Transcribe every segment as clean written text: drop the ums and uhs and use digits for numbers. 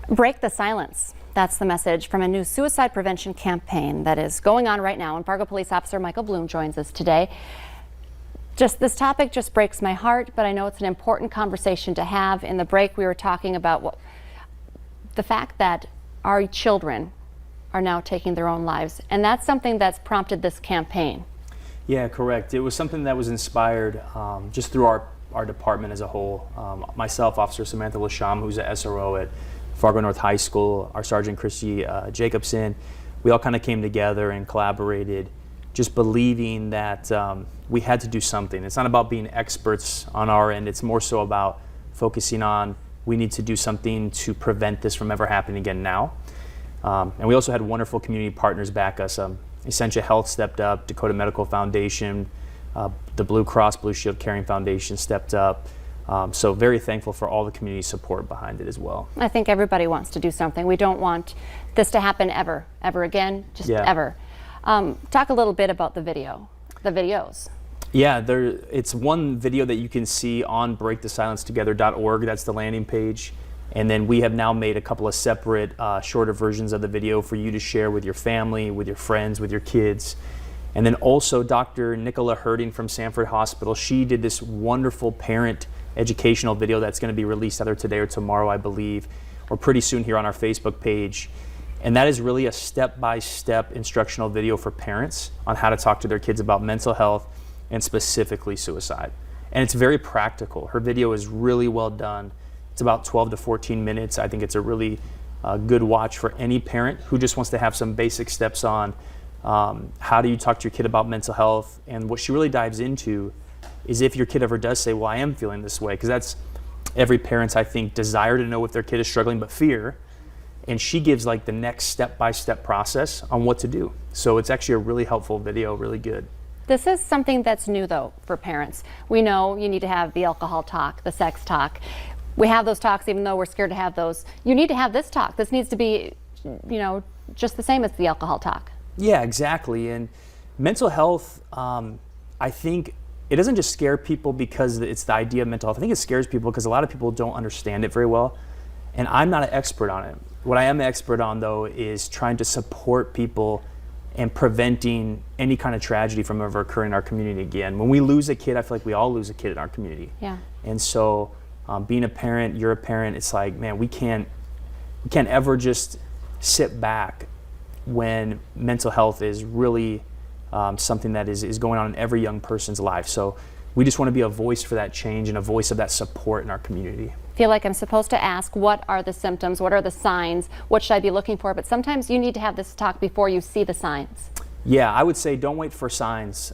Break the silence. That's the message from a new suicide prevention campaign that is going on right now. And Fargo Police Officer Michael Bloom joins us today. This topic just breaks my heart, but I know it's an important conversation to have. In the break, we were talking about the fact that our children are now taking their own lives, and that's something that's prompted this campaign. Yeah, correct. It was something that was inspired just through our department as a whole. Myself, Officer Samantha Lasham, who's a SRO at Fargo North High School, our Sergeant Christy Jacobson, we all kind of came together and collaborated, just believing that we had to do something. It's not about being experts on our end, it's more so about focusing on we need to do something to prevent this from ever happening again now. And we also had wonderful community partners back us. Essentia Health stepped up, Dakota Medical Foundation, the Blue Cross Blue Shield Caring Foundation stepped up. So very thankful for all the community support behind it as well. I think everybody wants to do something. We don't want this to happen ever again, just ever. Talk a little bit about the videos. Yeah, it's one video that you can see on breakthesilencetogether.org. That's the landing page. And then we have now made a couple of separate shorter versions of the video for you to share with your family, with your friends, with your kids. And then also Dr. Nicola Herding from Sanford Hospital, she did this wonderful parent educational video that's going to be released either today or tomorrow, I believe, or pretty soon here on our Facebook page. And that is really a step-by-step instructional video for parents on how to talk to their kids about mental health and specifically suicide. And it's very practical. Her video is really well done. It's about 12 to 14 minutes. I think it's a really good watch for any parent who just wants to have some basic steps on how do you talk to your kid about mental health. And what she really dives into is if your kid ever does say, well, I am feeling this way, because that's every parent's, I think, desire to know if their kid is struggling, but fear. And she gives like the next step-by-step process on what to do. So it's actually a really helpful video, really good. This is something that's new though for parents. We know you need to have the alcohol talk, the sex talk. We have those talks even though we're scared to have those. You need to have this talk. This needs to be, just the same as the alcohol talk. Yeah, exactly. And mental health, I think it doesn't just scare people because it's the idea of mental health. I think it scares people because a lot of people don't understand it very well. And I'm not an expert on it. What I am an expert on though is trying to support people and preventing any kind of tragedy from ever occurring in our community again. When we lose a kid, I feel like we all lose a kid in our community. Yeah. And so being a parent, you're a parent, it's like, man, we can't ever just sit back when mental health is really something that is going on in every young person's life. So we just want to be a voice for that change and a voice of that support in our community. I feel like I'm supposed to ask, what are the symptoms? What are the signs? What should I be looking for? But sometimes you need to have this talk before you see the signs. Yeah, I would say don't wait for signs.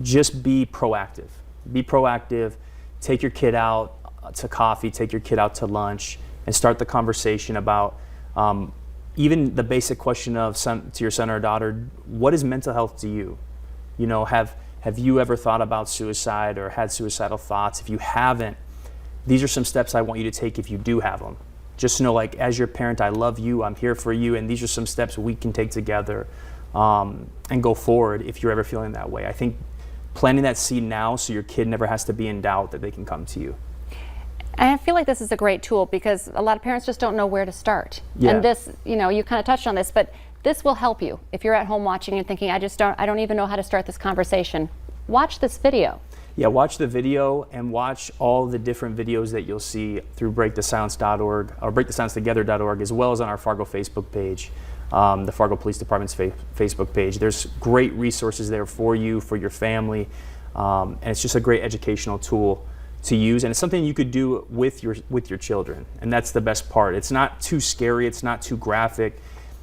Just be proactive. Be proactive. Take your kid out to coffee, take your kid out to lunch, and start the conversation about even the basic question of to your son or daughter, what is mental health to you? Have you ever thought about suicide or had suicidal thoughts? If you haven't, these are some steps I want you to take if you do have them. Just know, like, as your parent, I love you, I'm here for you, and these are some steps we can take together and go forward if you're ever feeling that way. I think planting that seed now so your kid never has to be in doubt that they can come to you. And I feel like this is a great tool because a lot of parents just don't know where to start. Yeah. And this, you kind of touched on this, but this will help you. If you're at home watching and thinking, I don't even know how to start this conversation, watch this video. Yeah, watch the video and watch all the different videos that you'll see through breakthesilence.org or breakthesilencetogether.org, as well as on our Fargo Facebook page, the Fargo Police Department's Facebook page. There's great resources there for you, for your family, and it's just a great educational tool to use, and it's something you could do with your children, and that's the best part. It's not too scary, it's not too graphic,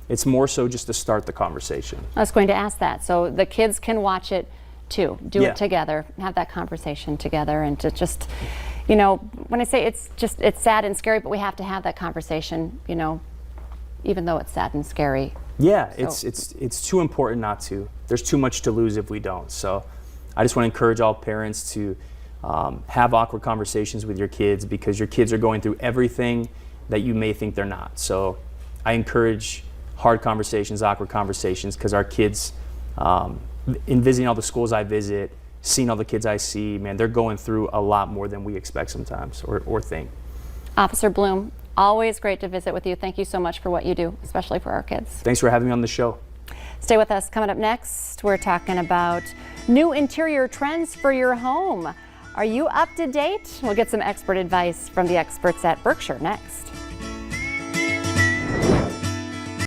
it's more so just to start the conversation. I was going to ask that, so the kids can watch it too, do it together, have that conversation together, and to just, when I say it's sad and scary, but we have to have that conversation, even though it's sad and scary. Yeah, so. It's too important not to. There's too much to lose if we don't. So I just want to encourage all parents to have awkward conversations with your kids, because your kids are going through everything that you may think they're not. So I encourage hard conversations, awkward conversations, because our kids, in visiting all the schools I visit, seeing all the kids I see, man, they're going through a lot more than we expect sometimes or think. Officer Bloom, Always great to visit with you. Thank you so much for what you do, especially for our kids. Thanks for having me on the show. Stay with us. Coming up next, we're talking about new interior trends for your home. Are you up to date? We'll get some expert advice from the experts at Berkshire next.